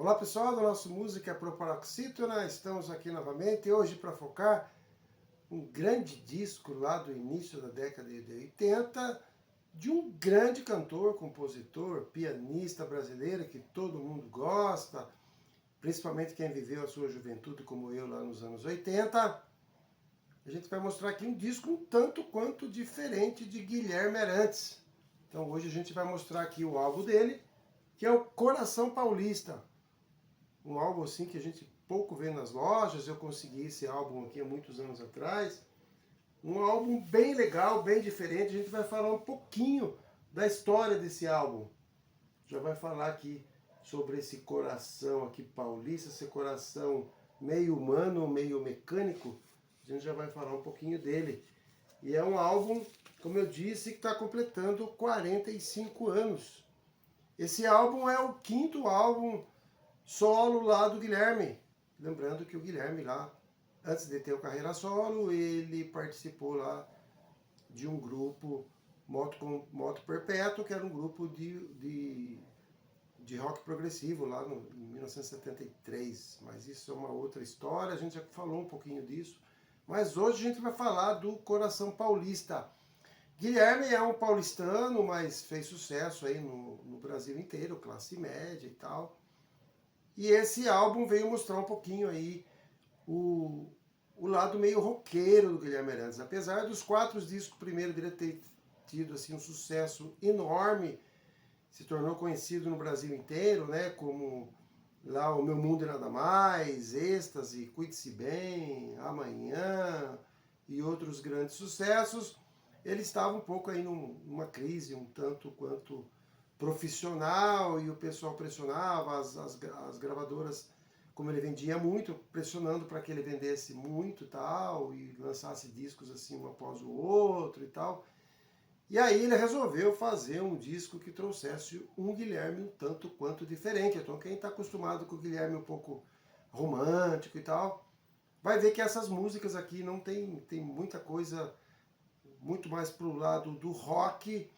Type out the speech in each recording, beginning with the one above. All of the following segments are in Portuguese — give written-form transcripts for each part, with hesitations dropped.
Olá pessoal do nosso Música Proparoxítona, estamos aqui novamente hoje para focar um grande disco lá do início da década de 80 de um grande cantor, compositor, pianista brasileiro que todo mundo gosta, principalmente quem viveu a sua juventude como eu lá nos anos 80. A gente vai mostrar aqui um disco um tanto quanto diferente de Guilherme Arantes. Então hoje a gente vai mostrar aqui o álbum dele, que é o Coração Paulista. Um álbum assim que a gente pouco vê nas lojas. Eu consegui esse álbum aqui há muitos anos atrás. Um álbum bem legal, bem diferente. A gente vai falar um pouquinho da história desse álbum. Já vai falar aqui sobre esse coração aqui paulista, esse coração meio humano, meio mecânico. A gente já vai falar um pouquinho dele. E é um álbum, como eu disse, que está completando 45 anos. Esse álbum é o quinto álbum solo lá do Guilherme. Lembrando que o Guilherme lá, antes de ter o carreira solo, ele participou lá de um grupo Moto Perpétuo, que era um grupo de rock progressivo lá em 1973. Mas isso é uma outra história, a gente já falou um pouquinho disso. Mas hoje a gente vai falar do Coração Paulista. Guilherme é um paulistano, mas fez sucesso aí no Brasil inteiro, classe média e tal. E esse álbum veio mostrar um pouquinho aí o lado meio roqueiro do Guilherme Arantes. Apesar dos 4 discos primeiro dele ter tido assim, um sucesso enorme, se tornou conhecido no Brasil inteiro, né? Como lá O Meu Mundo e Nada Mais, Êxtase, Cuide-se Bem, Amanhã e outros grandes sucessos. Ele estava um pouco aí numa crise um tanto quanto profissional, e o pessoal pressionava, as gravadoras, como ele vendia muito, pressionando para que ele vendesse muito tal, e lançasse discos assim um após o outro e tal. E aí ele resolveu fazer um disco que trouxesse um Guilherme um tanto quanto diferente. Então quem está acostumado com o Guilherme um pouco romântico e tal, vai ver que essas músicas aqui não tem muita coisa, muito mais para o lado do rock,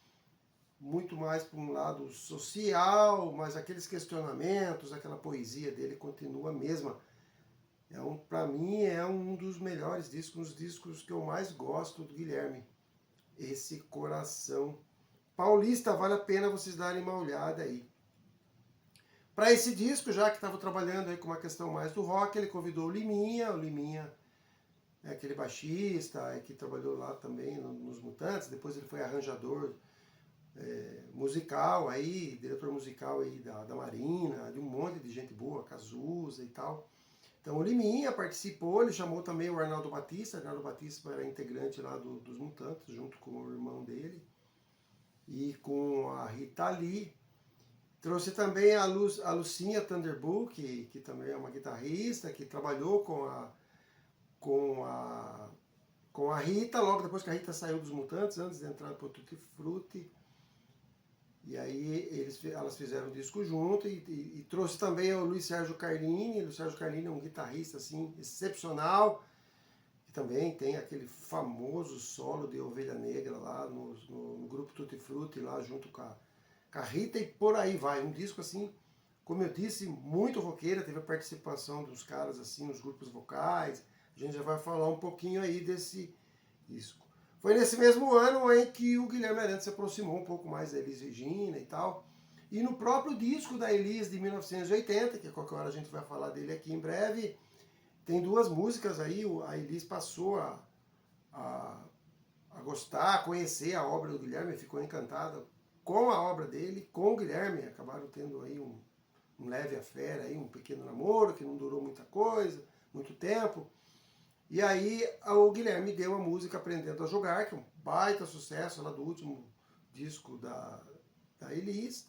muito mais para um lado social, mas aqueles questionamentos, aquela poesia dele continua a mesma. Para mim é um dos melhores discos, um dos discos que eu mais gosto do Guilherme. Esse Coração Paulista, vale a pena vocês darem uma olhada aí. Para esse disco, já que estava trabalhando aí com uma questão mais do rock, ele convidou o Liminha é aquele baixista que trabalhou lá também nos Mutantes, depois ele foi arranjador musical aí, diretor musical aí da Marina, de um monte de gente boa, Cazuza e tal. Então o Liminha participou, ele chamou também o Arnaldo Batista era integrante lá dos Mutantes, junto com o irmão dele, e com a Rita Lee. Trouxe também a Lucinha Thunderbolt, que também é uma guitarrista, que trabalhou com a, com a Rita, logo depois que a Rita saiu dos Mutantes, antes de entrar para o Tutti Frutti. E aí elas fizeram um disco junto, e trouxe também o Luiz Sérgio Carlini. O Luiz Sérgio Carlini é um guitarrista assim, excepcional, que também tem aquele famoso solo de Ovelha Negra lá no grupo Tutti Frutti, lá junto com a Rita, e por aí vai. Um disco assim, como eu disse, muito roqueira, teve a participação dos caras assim nos grupos vocais. A gente já vai falar um pouquinho aí desse disco. Foi nesse mesmo ano em que o Guilherme Arantes se aproximou um pouco mais da Elis Regina e tal. E no próprio disco da Elis de 1980, que a qualquer hora a gente vai falar dele aqui em breve, tem 2 músicas aí. A Elis passou a gostar, a conhecer a obra do Guilherme, ficou encantada com a obra dele, com o Guilherme. Acabaram tendo aí um leve affair, aí, um pequeno namoro que não durou muita coisa, muito tempo. E aí o Guilherme deu a música Aprendendo a Jogar, que é um baita sucesso lá do último disco da Elis.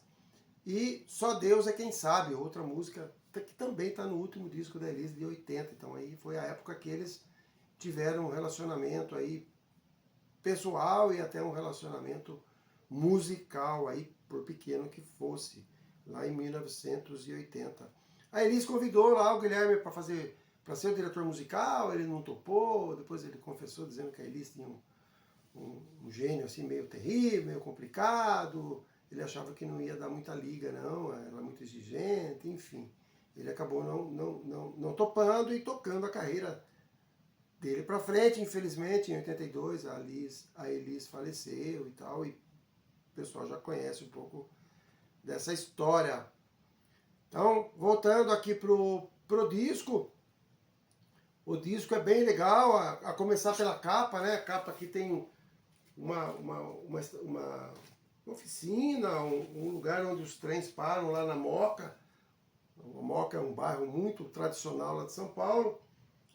E Só Deus é Quem Sabe, outra música que também está no último disco da Elis de 80. Então aí foi a época que eles tiveram um relacionamento aí pessoal e até um relacionamento musical aí, por pequeno que fosse, lá em 1980. A Elis convidou lá o Guilherme para ser o diretor musical, ele não topou, depois ele confessou dizendo que a Elis tinha um gênio assim meio terrível, meio complicado, ele achava que não ia dar muita liga não, ela é muito exigente, enfim. ele acabou não topando e tocando a carreira dele para frente. Infelizmente, em 82, a Elis faleceu e tal, e o pessoal já conhece um pouco dessa história. Então, voltando aqui pro disco, o disco é bem legal, a começar pela capa, né? A capa aqui tem uma oficina, um lugar onde os trens param lá na Moca. A Moca é um bairro muito tradicional lá de São Paulo.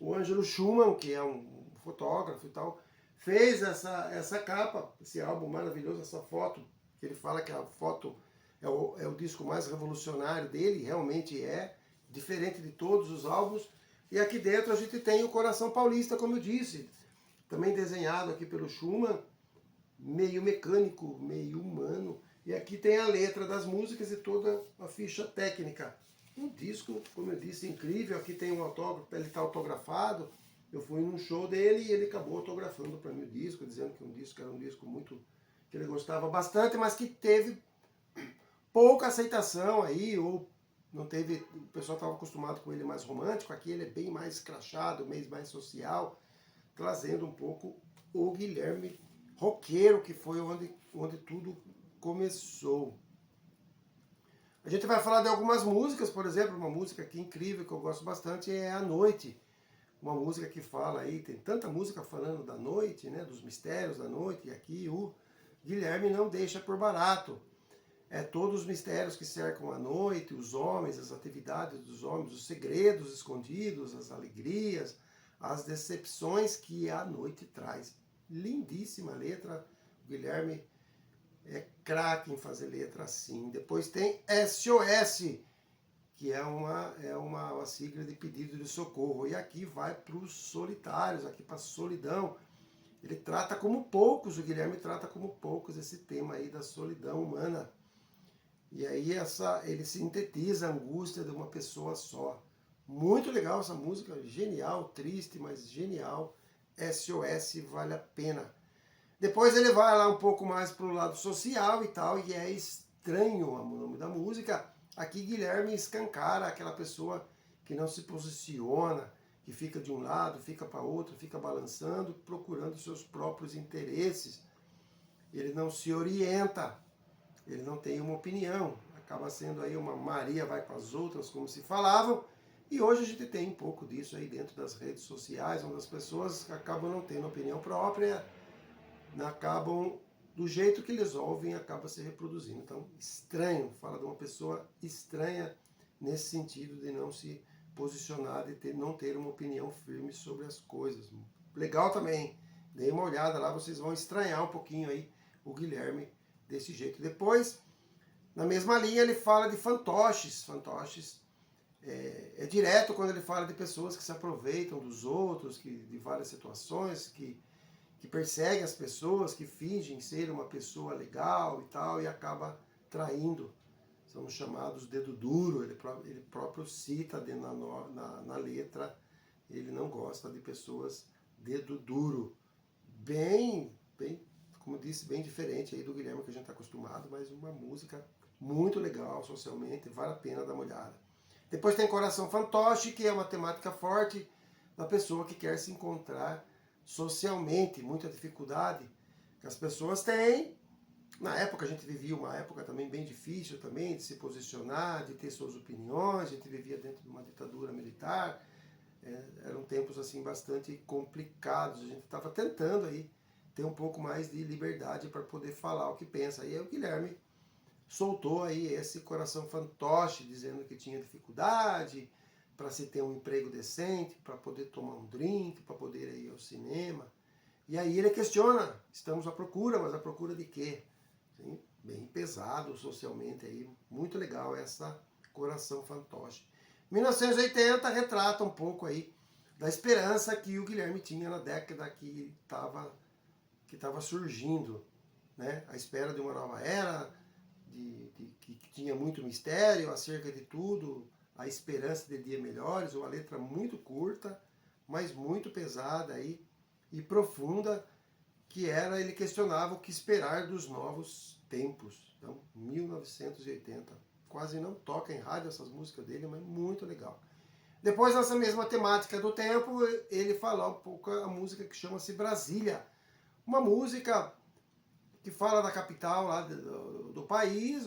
O Ângelo Schumann, que é um fotógrafo e tal, fez essa capa, esse álbum maravilhoso, essa foto, que ele fala que a foto é o disco mais revolucionário dele, realmente é, diferente de todos os álbuns. E aqui dentro a gente tem o Coração Paulista, como eu disse, também desenhado aqui pelo Schumann, meio mecânico, meio humano. E aqui tem a letra das músicas e toda a ficha técnica. Um disco, como eu disse, incrível. Aqui tem um autógrafo, ele está autografado. Eu fui num show dele e ele acabou autografando para mim o disco, dizendo que era um disco muito que ele gostava bastante, mas que teve pouca aceitação aí, ou não teve, o pessoal estava acostumado com ele mais romântico. Aqui ele é bem mais escrachado, mais social, trazendo um pouco o Guilherme roqueiro, que foi onde tudo começou. A gente vai falar de algumas músicas, por exemplo, uma música aqui incrível que eu gosto bastante é A Noite. Uma música que fala aí, tem tanta música falando da noite, né, dos mistérios da noite, e aqui o Guilherme não deixa por barato. É todos os mistérios que cercam a noite, os homens, as atividades dos homens, os segredos escondidos, as alegrias, as decepções que a noite traz. Lindíssima letra, o Guilherme é craque em fazer letra assim. Depois tem SOS, que é uma sigla de pedido de socorro. E aqui vai para os solitários, aqui para a solidão. Ele trata como poucos, o Guilherme trata como poucos esse tema aí da solidão humana. E aí ele sintetiza a angústia de uma pessoa só. Muito legal essa música, genial, triste, mas genial. SOS vale a pena. Depois ele vai lá um pouco mais para o lado social e tal, e é Estranho o nome da música. Aqui Guilherme escancara aquela pessoa que não se posiciona, que fica de um lado, fica para outro, fica balançando, procurando seus próprios interesses. Ele não se orienta, ele não tem uma opinião. Acaba sendo aí uma Maria vai com as outras, como se falavam. E hoje a gente tem um pouco disso aí dentro das redes sociais, onde as pessoas acabam não tendo opinião própria, acabam do jeito que eles ouvem, acaba se reproduzindo. Então, estranho, fala de uma pessoa estranha nesse sentido de não se posicionar, de não ter uma opinião firme sobre as coisas. Legal também, dê uma olhada lá, vocês vão estranhar um pouquinho aí o Guilherme desse jeito. Depois, na mesma linha, ele fala de fantoches. Fantoches é direto quando ele fala de pessoas que se aproveitam dos outros, de várias situações, que perseguem as pessoas, que fingem ser uma pessoa legal e tal, e acaba traindo. São chamados dedo duro, ele próprio cita na letra, ele não gosta de pessoas dedo duro. Bem, como eu disse, bem diferente aí do Guilherme que a gente está acostumado, mas uma música muito legal socialmente, vale a pena dar uma olhada. Depois tem Coração Fantoche, que é uma temática forte da pessoa que quer se encontrar socialmente, muita dificuldade que as pessoas têm. Na época a gente vivia uma época também bem difícil também de se posicionar, de ter suas opiniões, a gente vivia dentro de uma ditadura militar, eram tempos assim bastante complicados, a gente estava tentando aí ter um pouco mais de liberdade para poder falar o que pensa. E aí o Guilherme soltou aí esse Coração Fantoche, dizendo que tinha dificuldade para se ter um emprego decente, para poder tomar um drink, para poder ir ao cinema. E aí ele questiona, estamos à procura, mas à procura de quê? Sim, bem pesado socialmente aí, muito legal essa Coração Fantoche. 1980 retrata um pouco aí da esperança que o Guilherme tinha na década que estava surgindo, né? A espera de uma nova era, que tinha muito mistério acerca de tudo, a esperança de dias melhores, uma letra muito curta, mas muito pesada aí, e profunda, que era, ele questionava o que esperar dos novos tempos. Então, 1980, quase não toca em rádio essas músicas dele, mas muito legal. Depois, nessa mesma temática do tempo, ele fala um pouco a música que chama-se Brasília. Uma música que fala da capital lá do país,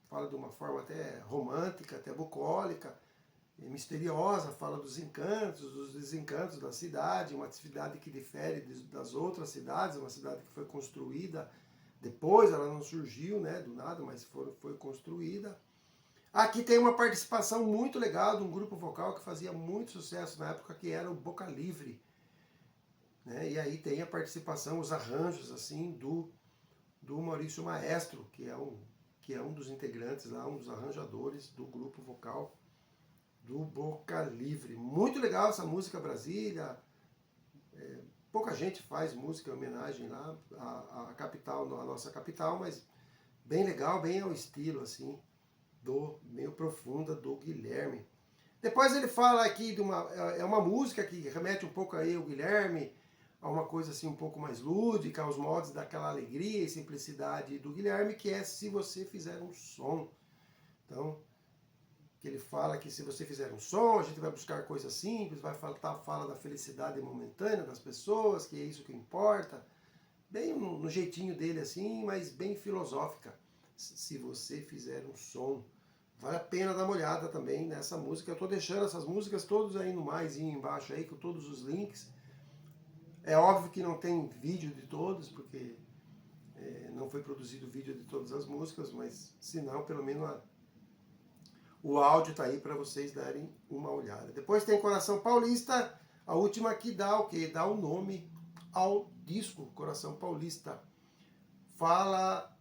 fala de uma forma até romântica, até bucólica, misteriosa, fala dos encantos, dos desencantos da cidade, uma cidade que difere das outras cidades, uma cidade que foi construída depois, ela não surgiu, né, do nada, mas foi construída. Aqui tem uma participação muito legal de um grupo vocal que fazia muito sucesso na época, que era o Boca Livre, né? E aí tem a participação, os arranjos assim do Maurício Maestro, que é um dos integrantes lá, um dos arranjadores do grupo vocal do Boca Livre. Muito legal essa música Brasília. Pouca gente faz música em homenagem lá à capital, à nossa capital, mas bem legal, bem ao estilo assim, meio profunda do Guilherme. Depois ele fala aqui de uma música que remete um pouco aí ao Guilherme, a uma coisa assim um pouco mais lúdica, aos modos daquela alegria e simplicidade do Guilherme, que é Se Você Fizer um Som. Então, que ele fala que se você fizer um som, a gente vai buscar coisas simples, fala da felicidade momentânea das pessoas, que é isso que importa, bem no jeitinho dele assim, mas bem filosófica. Se você fizer um som, vale a pena dar uma olhada também nessa música. Eu estou deixando essas músicas todas aí no maisinho embaixo aí, com todos os links. É óbvio que não tem vídeo de todos, porque não foi produzido vídeo de todas as músicas, mas se não, pelo menos o áudio está aí para vocês darem uma olhada. Depois tem Coração Paulista, a última que dá o quê? Dá o nome ao disco, Coração Paulista. Fala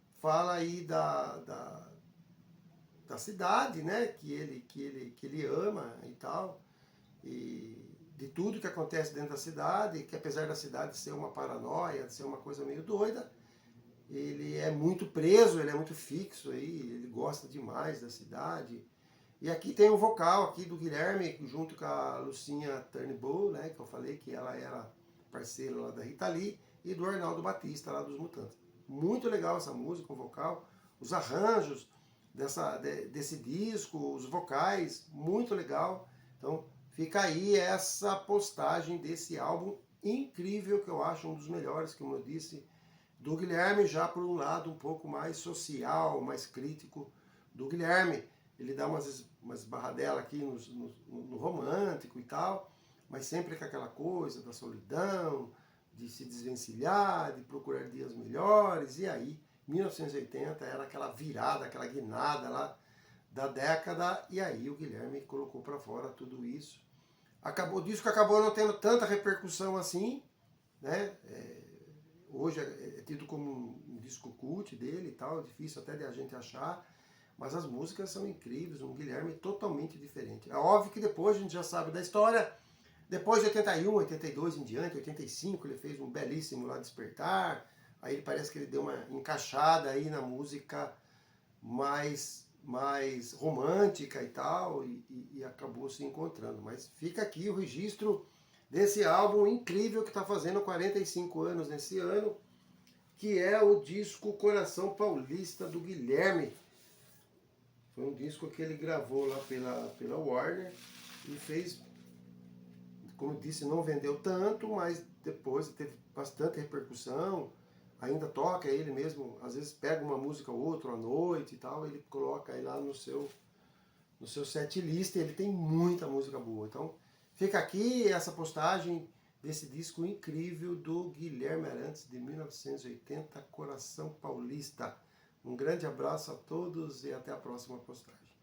aí da cidade, né? Que ele ama e tal. E de tudo que acontece dentro da cidade, que apesar da cidade ser uma paranoia, de ser uma coisa meio doida, ele é muito preso, ele é muito fixo aí, ele gosta demais da cidade. E aqui tem o vocal aqui do Guilherme, junto com a Lucinha Turnbull, né, que eu falei que ela era parceira lá da Rita Lee, e do Arnaldo Batista, lá dos Mutantes. Muito legal essa música, o vocal, os arranjos desse disco, os vocais, muito legal. Então fica aí essa postagem desse álbum incrível, que eu acho um dos melhores, como eu disse, do Guilherme, já por um lado um pouco mais social, mais crítico do Guilherme. Ele dá umas barradelas aqui no romântico e tal, mas sempre com aquela coisa da solidão, de se desvencilhar, de procurar dias melhores. E aí, 1980 era aquela virada, aquela guinada lá da década, e aí o Guilherme colocou para fora tudo isso. O disco acabou não tendo tanta repercussão assim, né? Hoje é tido como um disco cult dele e tal, é difícil até de a gente achar, mas as músicas são incríveis, um Guilherme totalmente diferente. É óbvio que depois a gente já sabe da história, depois de 81, 82 em diante, 85 ele fez um belíssimo lá Despertar, aí parece que ele deu uma encaixada aí na música mais romântica e tal, e acabou se encontrando. Mas fica aqui o registro desse álbum incrível que está fazendo 45 anos nesse ano, que é o disco Coração Paulista do Guilherme. Foi um disco que ele gravou lá pela Warner e fez, como eu disse, não vendeu tanto, mas depois teve bastante repercussão. Ainda toca ele mesmo, às vezes pega uma música ou outra à noite e tal, ele coloca aí lá no seu set list, ele tem muita música boa. Então fica aqui essa postagem desse disco incrível do Guilherme Arantes, de 1980, Coração Paulista. Um grande abraço a todos e até a próxima postagem.